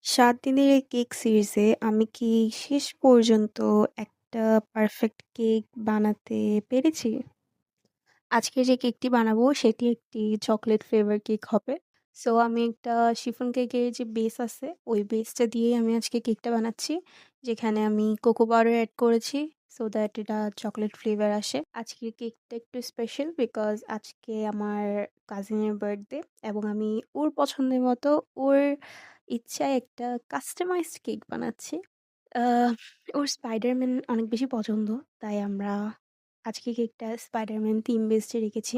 ৭ দিনের এই কেক সিরিজে আমি কি শেষ পর্যন্ত একটা পারফেক্ট কেক বানাতে পেরেছি? আজকে যে কেকটি বানাবো সেটি একটি চকোলেট ফ্লেভার কেক হবে। সো আমি একটা শিফন কেকের যে বেস আছে ওই বেসটা দিয়েই আমি আজকে কেকটা বানাচ্ছি। যেখানে আমি কোকো পাউডার অ্যাড করেছি সো দ্যাট এটা চকোলেট ফ্লেভার আসে। আজকের কেকটা একটু স্পেশাল বিকজ আজকে আমার কাজিনের বার্থডে এবং আমি ওর পছন্দের মতো ওর ইচ্ছায় একটা কাস্টমাইজড কেক বানাচ্ছি। আহ ওর স্পাইডারম্যান অনেক বেশি পছন্দ। তাই আমরা আজকে কেকটা স্পাইডারম্যান থিম বেসডে রেখেছি।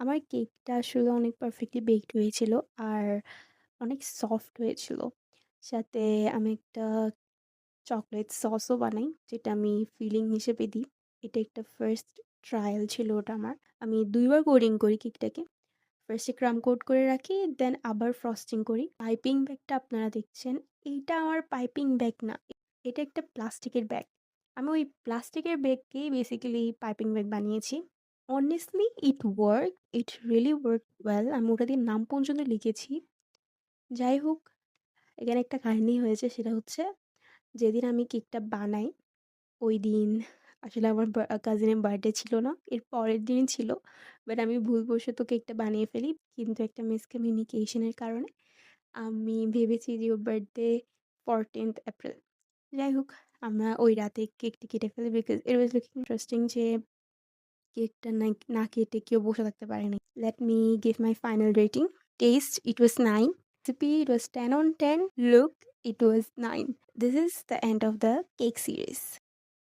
আমার কেকটা আসলে অনেক পারফেক্টলি বেকড হয়েছিল আর অনেক সফট হয়েছিল। সাথে আমি একটা চকোলেট সসও বানাই যেটা আমি ফিলিং হিসেবে দিই। এটা একটা ফার্স্ট ট্রায়াল ছিল ওটা আমার। আমি ২ বার কোডিং করি কেকটাকে। ফার্স্টে ক্রাম কোট করে রাখি, দেন আবার ফ্রস্টিং করি। পাইপিং ব্যাগটা আপনারা দেখছেন, এইটা আমার পাইপিং ব্যাগ না। এটা একটা প্লাস্টিকের ব্যাগ। আমি ওই প্লাস্টিকের ব্যাগকেই বেসিক্যালি পাইপিং ব্যাগ বানিয়েছি। Honestly it work, it really work well. আমি ওটা দিয়ে নাম পর্যন্ত লিখেছি। যাই হোক, এখানে একটা কাহিনী হয়েছে সেটা হচ্ছে যেদিন আমি কেকটা বানাই ওইদিন আসলে আমার কাজিনের বার্থডে ছিল না। এর পরের দিনই ছিল। বাট আমি ভুলবশত কেকটা বানিয়ে ফেলি। কিন্তু একটা মিসকমিউনিকেশন এর কারণে আমি ভেবেছি যে ওর বার্থডে 14th এপ্রিল। যাই হোক, আমরা ওই রাতে কেকটা কেটে ফেলি because it was looking interesting যে কেকটা না কেটে কেউ বসে থাকতে পারেনি। Let me give my final rating. Test it was 9. Recipe it was 10 on 10. Look, it was 9. This is the end of the cake series.